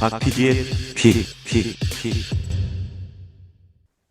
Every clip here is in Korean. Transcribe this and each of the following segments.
박PD의 픽.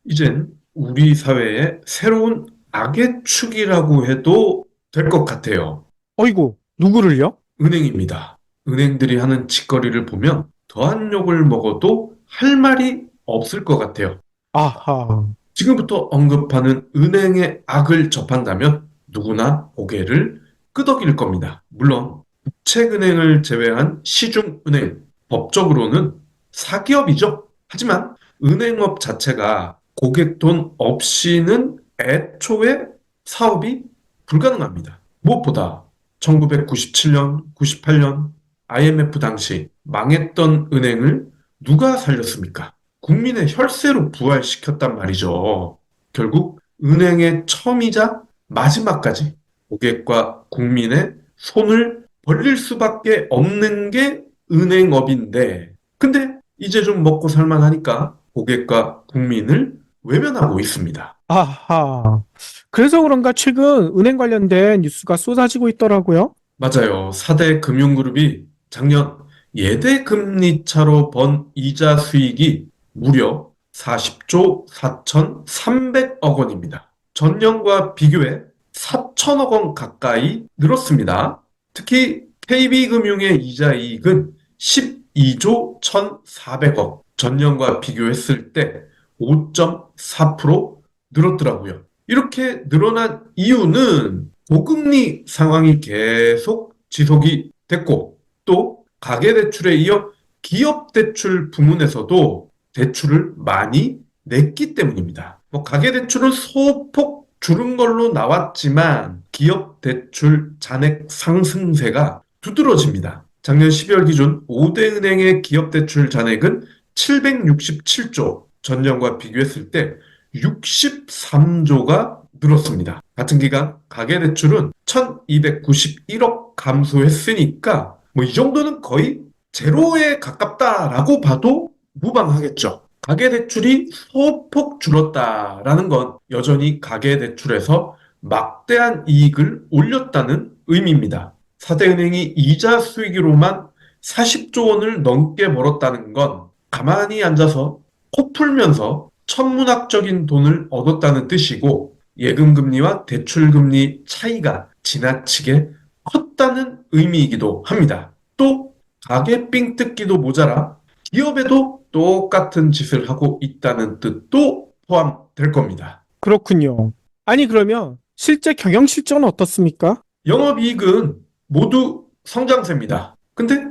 이젠 우리 사회의 새로운 악의 축이라고 해도 될 것 같아요. 어이구, 누구를요? 은행입니다. 은행들이 하는 짓거리를 보면 더한 욕을 먹어도 할 말이 없을 것 같아요. 아하, 지금부터 언급하는 은행의 악을 접한다면 누구나 고개를 끄덕일 겁니다. 물론 국책은행을 제외한 시중은행, 법적으로는 사기업이죠. 하지만 은행업 자체가 고객 돈 없이는 애초에 사업이 불가능합니다. 무엇보다 1997년, 98년 IMF 당시 망했던 은행을 누가 살렸습니까? 국민의 혈세로 부활시켰단 말이죠. 결국 은행의 처음이자 마지막까지 고객과 국민의 손을 벌릴 수밖에 없는 게 은행업인데, 근데 이제 좀 먹고 살만하니까 고객과 국민을 외면하고 있습니다. 아하. 그래서 그런가 최근 은행 관련된 뉴스가 쏟아지고 있더라고요. 맞아요. 4대 금융그룹이 작년 예대 금리차로 번 이자 수익이 무려 40조 4,300억 원입니다. 전년과 비교해 4천억 원 가까이 늘었습니다. 특히 KB금융의 이자 이익은 12조 1,400억, 전년과 비교했을 때 5.4% 늘었더라고요. 이렇게 늘어난 이유는 고금리 상황이 계속 지속이 됐고, 또 가계대출에 이어 기업대출 부문에서도 대출을 많이 냈기 때문입니다. 가계대출은 소폭 줄은 걸로 나왔지만 기업대출 잔액 상승세가 두드러집니다. 작년 12월 기준 5대 은행의 기업대출 잔액은 767조, 전년과 비교했을 때 63조가 늘었습니다. 같은 기간 가계대출은 1291억 감소했으니까 이 정도는 거의 제로에 가깝다라고 봐도 무방하겠죠. 가계대출이 소폭 줄었다라는 건 여전히 가계대출에서 막대한 이익을 올렸다는 의미입니다. 4대 은행이 이자 수익으로만 40조 원을 넘게 벌었다는 건 가만히 앉아서 코 풀면서 천문학적인 돈을 얻었다는 뜻이고, 예금금리와 대출금리 차이가 지나치게 컸다는 의미이기도 합니다. 또 가계 삥 뜯기도 모자라 기업에도 똑같은 짓을 하고 있다는 뜻도 포함될 겁니다. 그렇군요. 아니, 그러면 실제 경영 실적은 어떻습니까? 영업이익은 모두 성장세입니다. 근데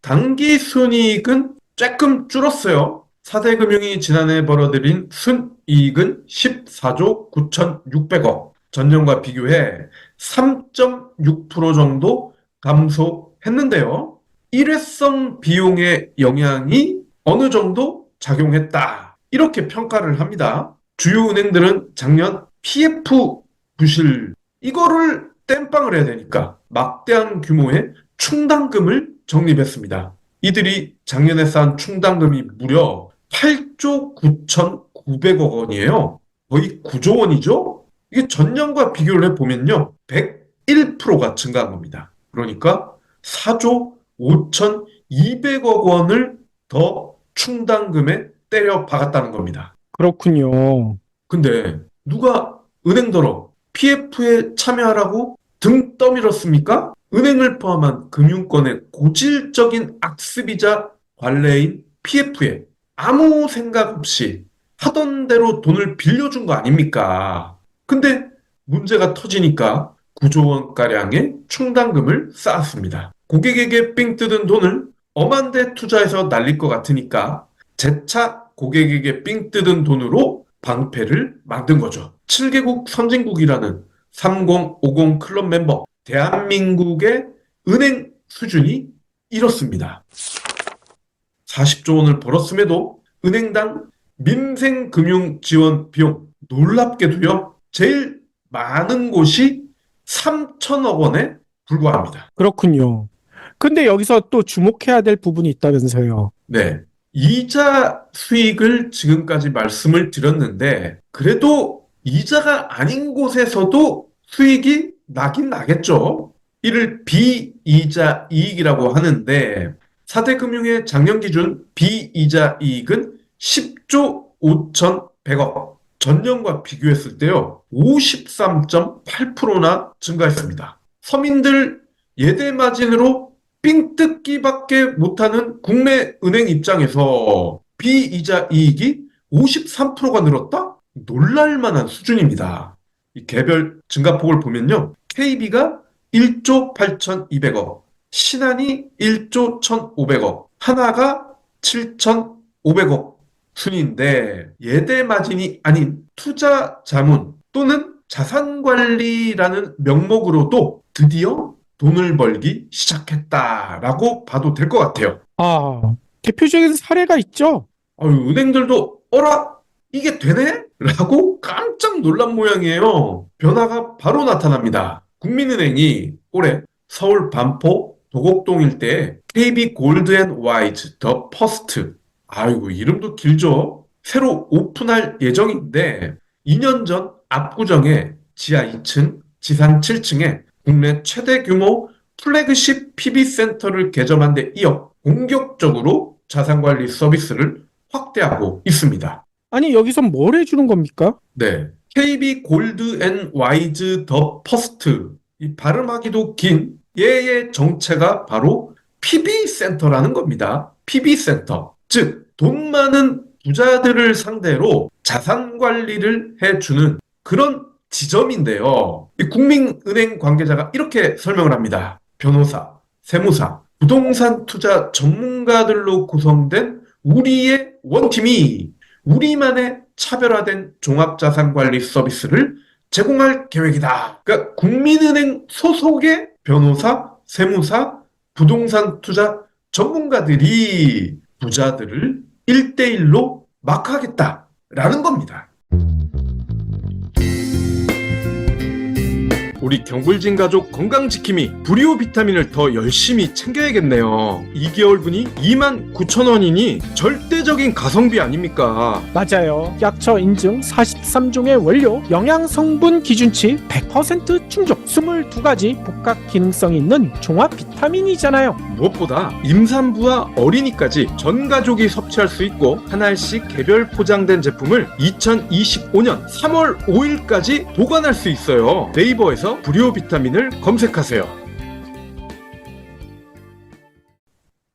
당기 순이익은 조금 줄었어요. 4대 금융이 지난해 벌어들인 순이익은 14조 9,600억, 전년과 비교해 3.6% 정도 감소했는데요. 일회성 비용의 영향이 어느 정도 작용했다, 이렇게 평가를 합니다. 주요 은행들은 작년 PF 부실, 이거를 땜빵을 해야 되니까 막대한 규모의 충당금을 적립했습니다. 이들이 작년에 쌓은 충당금이 무려 8조 9,900억 원이에요. 거의 9조 원이죠? 이게 전년과 비교를 해보면요, 101%가 증가한 겁니다. 그러니까 4조 5,200억 원을 더 충당금에 때려 박았다는 겁니다. 그렇군요. 근데 누가 은행더러 PF에 참여하라고 등 떠밀었습니까? 은행을 포함한 금융권의 고질적인 악습이자 관례인 PF에 아무 생각 없이 하던 대로 돈을 빌려준 거 아닙니까? 근데 문제가 터지니까 9조 원가량의 충당금을 쌓았습니다. 고객에게 삥 뜯은 돈을 엄한 데 투자해서 날릴 것 같으니까 재차 고객에게 삥 뜯은 돈으로 방패를 만든 거죠. 7개국 선진국이라는 3050 클럽 멤버 대한민국의 은행 수준이 이렇습니다. 40조 원을 벌었음에도 은행당 민생금융지원 비용, 놀랍게도요, 제일 많은 곳이 3천억 원에 불과합니다. 그렇군요. 근데 여기서 또 주목해야 될 부분이 있다면서요. 네. 이자 수익을 지금까지 말씀을 드렸는데, 그래도 이자가 아닌 곳에서도 수익이 나긴 나겠죠. 이를 비이자 이익이라고 하는데, 4대 금융의 작년 기준 비이자 이익은 10조 5,100억. 전년과 비교했을 때요, 53.8%나 증가했습니다. 서민들 예대 마진으로 삥 뜯기밖에 못하는 국내 은행 입장에서 비이자 이익이 53%가 늘었다? 놀랄 만한 수준입니다. 이 개별 증가폭을 보면요, KB가 1조 8,200억, 신한이 1조 1,500억, 하나가 7,500억 순인데, 예대 마진이 아닌 투자 자문 또는 자산관리라는 명목으로도 드디어 돈을 벌기 시작했다라고 봐도 될 것 같아요. 대표적인 사례가 있죠. 은행들도 어라? 이게 되네? 라고 깜짝 놀란 모양이에요. 변화가 바로 나타납니다. 국민은행이 올해 서울 반포 도곡동 일대에 KB 골드앤와이즈 더 퍼스트, 이름도 길죠? 새로 오픈할 예정인데 2년 전 압구정에 지하 2층, 지상 7층에 국내 최대 규모 플래그십 PB센터를 개점한 데 이어 본격적으로 자산관리 서비스를 확대하고 있습니다. 아니, 여기서 뭘 해주는 겁니까? 네, KB 골드앤와이즈 더 퍼스트, 이 발음하기도 긴 얘의 정체가 바로 PB센터라는 겁니다. PB센터, 즉 돈 많은 부자들을 상대로 자산관리를 해주는 그런 지점인데요. 이 국민은행 관계자가 이렇게 설명을 합니다. 변호사, 세무사, 부동산 투자 전문가들로 구성된 우리의 원팀이 우리만의 차별화된 종합자산관리 서비스를 제공할 계획이다. 그러니까 국민은행 소속의 변호사, 세무사, 부동산 투자 전문가들이 부자들을 1대1로 마크하겠다라는 겁니다. 우리 경불진 가족 건강지킴이 브리오 비타민을 더 열심히 챙겨야겠네요. 2개월분이 29,000원이니 절대적인 가성비 아닙니까? 맞아요. 약처 인증 43종의 원료, 영양성분 기준치 100% 충족, 22가지 복합 기능성이 있는 종합 비타민이잖아요. 무엇보다 임산부와 어린이까지 전 가족이 섭취할 수 있고 하나씩 개별 포장된 제품을 2025년 3월 5일까지 보관할 수 있어요. 네이버에서 브리오 비타민을 검색하세요.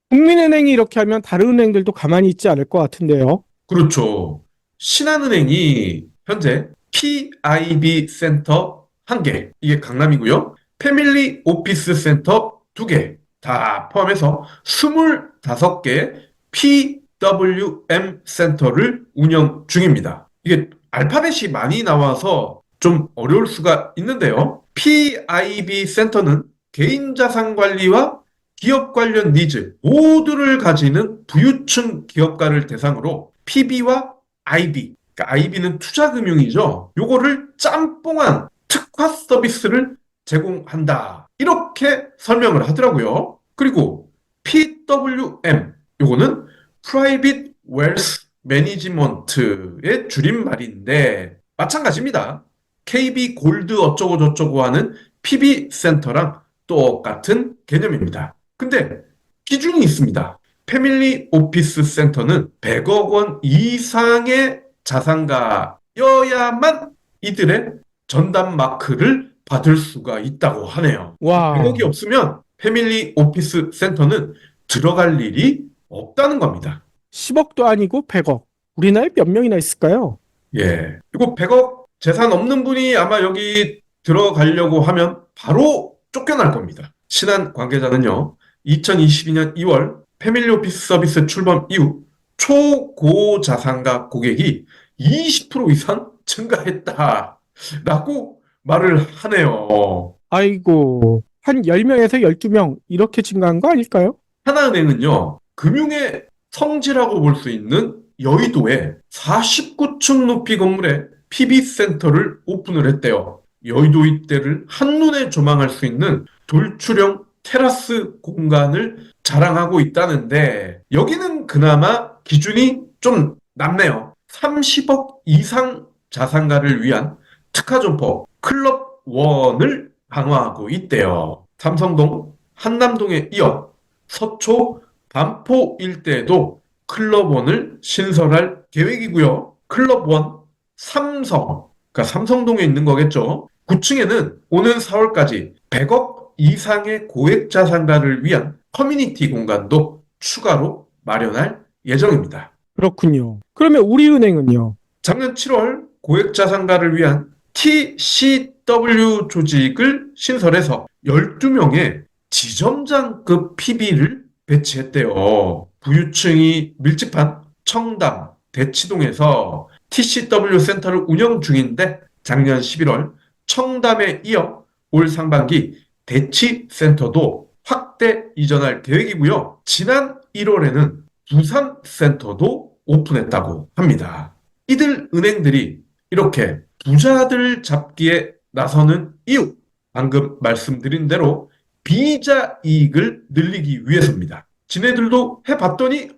국민은행이 이렇게 하면 다른 은행들도 가만히 있지 않을 것 같은데요. 그렇죠. 신한은행이 현재 PIB 센터 1개, 이게 강남이고요. 패밀리 오피스 센터 2개, 다 포함해서 25개 PWM 센터를 운영 중입니다. 이게 알파벳이 많이 나와서 좀 어려울 수가 있는데요. PIB 센터는 개인 자산 관리와 기업 관련 니즈 모두를 가지는 부유층 기업가를 대상으로 PB와 IB, 그러니까 IB는 투자금융이죠. 요거를 짬뽕한 특화 서비스를 제공한다. 이렇게 설명을 하더라고요. 그리고 PWM, 요거는 Private Wealth Management의 줄임말인데 마찬가지입니다. KB 골드 어쩌고저쩌고 하는 PB센터랑 똑같은 개념입니다. 근데 기준이 있습니다. 패밀리 오피스 센터는 100억 원 이상의 자산가여야만 이들의 전담 마크를 받을 수가 있다고 하네요. 와. 100억이 없으면 패밀리 오피스 센터는 들어갈 일이 없다는 겁니다. 10억도 아니고 100억. 우리나라에 몇 명이나 있을까요? 예. 그리고 100억 재산 없는 분이 아마 여기 들어가려고 하면 바로 쫓겨날 겁니다. 신한 관계자는요, 2022년 2월 패밀리 오피스 서비스 출범 이후 초고자산가 고객이 20% 이상 증가했다라고 말을 하네요. 아이고, 한 10명에서 12명 이렇게 증가한 거 아닐까요? 하나은행은요, 금융의 성지라고 볼 수 있는 여의도에 49층 높이 건물에 PB센터를 오픈을 했대요. 여의도 일대를 한눈에 조망할 수 있는 돌출형 테라스 공간을 자랑하고 있다는데, 여기는 그나마 기준이 좀 낮네요. 30억 이상 자산가를 위한 특화점포 클럽 원을 강화하고 있대요. 삼성동, 한남동에 이어 서초, 반포 일대에도 클럽원을 신설할 계획이고요. 클럽원 삼성, 그러니까 삼성동에 있는 거겠죠. 9층에는 오는 4월까지 100억 이상의 고액 자산가를 위한 커뮤니티 공간도 추가로 마련할 예정입니다. 그렇군요. 그러면 우리은행은요? 작년 7월 고액 자산가를 위한 TCW 조직을 신설해서 12명의 지점장급 PB를 배치했대요. 부유층이 밀집한 청담, 대치동에서 TCW 센터를 운영 중인데 작년 11월 청담에 이어 올 상반기 대치 센터도 확대 이전할 계획이고요. 지난 1월에는 부산 센터도 오픈했다고 합니다. 이들 은행들이 이렇게 부자들 잡기에 나서는 이유, 방금 말씀드린 대로 비이자 이익을 늘리기 위해서입니다. 지네들도 해봤더니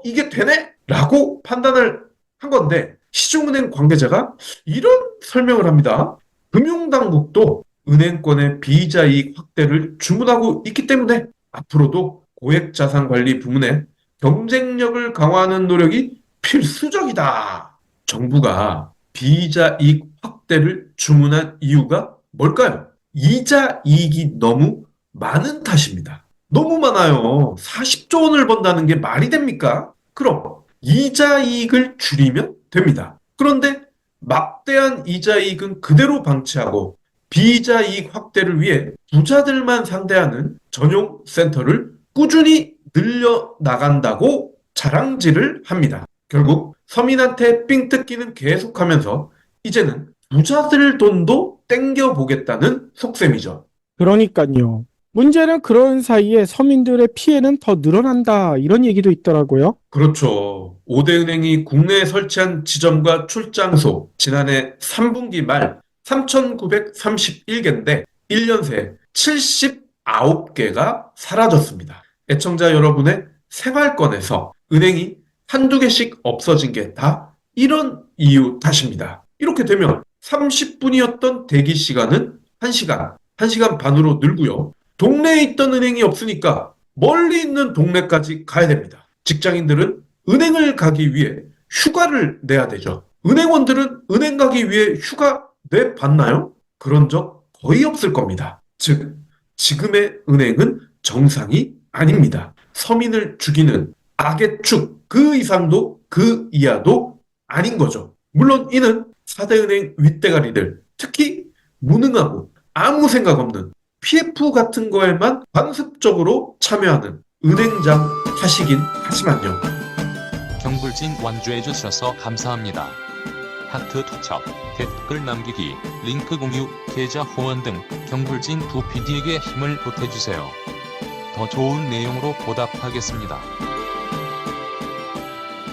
이게 되네? 라고 판단을 한 건데 시중은행 관계자가 이런 설명을 합니다. 금융당국도 은행권의 비이자 이익 확대를 주문하고 있기 때문에 앞으로도 고액자산관리 부문에 경쟁력을 강화하는 노력이 필수적이다. 정부가 비이자 이익 확대를 주문한 이유가 뭘까요? 이자 이익이 너무 많은 탓입니다. 너무 많아요. 40조 원을 번다는 게 말이 됩니까? 그럼 이자 이익을 줄이면 됩니다. 그런데 막대한 이자 이익은 그대로 방치하고 비이자 이익 확대를 위해 부자들만 상대하는 전용 센터를 꾸준히 늘려나간다고 자랑질을 합니다. 결국 서민한테 삥 뜯기는 계속하면서 이제는 부자들 돈도 땡겨보겠다는 속셈이죠. 그러니까요. 문제는 그런 사이에 서민들의 피해는 더 늘어난다 이런 얘기도 있더라고요. 그렇죠. 5대 은행이 국내에 설치한 지점과 출장소 지난해 3분기 말 3,931개인데 1년 새 79개가 사라졌습니다. 애청자 여러분의 생활권에서 은행이 한두 개씩 없어진 게 다 이런 이유 탓입니다. 이렇게 되면 30분이었던 대기 시간은 1시간, 1시간 반으로 늘고요. 동네에 있던 은행이 없으니까 멀리 있는 동네까지 가야 됩니다. 직장인들은 은행을 가기 위해 휴가를 내야 되죠. 은행원들은 은행 가기 위해 휴가 내봤나요? 그런 적 거의 없을 겁니다. 즉, 지금의 은행은 정상이 아닙니다. 서민을 죽이는 악의 축, 그 이상도 그 이하도 아닌 거죠. 물론 이는 4대 은행 윗대가리들, 특히 무능하고 아무 생각 없는 PF 같은 거에만 관습적으로 참여하는 은행장 탓이긴 하지만요. 경불진 완주해주셔서 감사합니다. 하트 투척, 댓글 남기기, 링크 공유, 계좌 후원 등 경불진 두 PD에게 힘을 보태주세요. 더 좋은 내용으로 보답하겠습니다.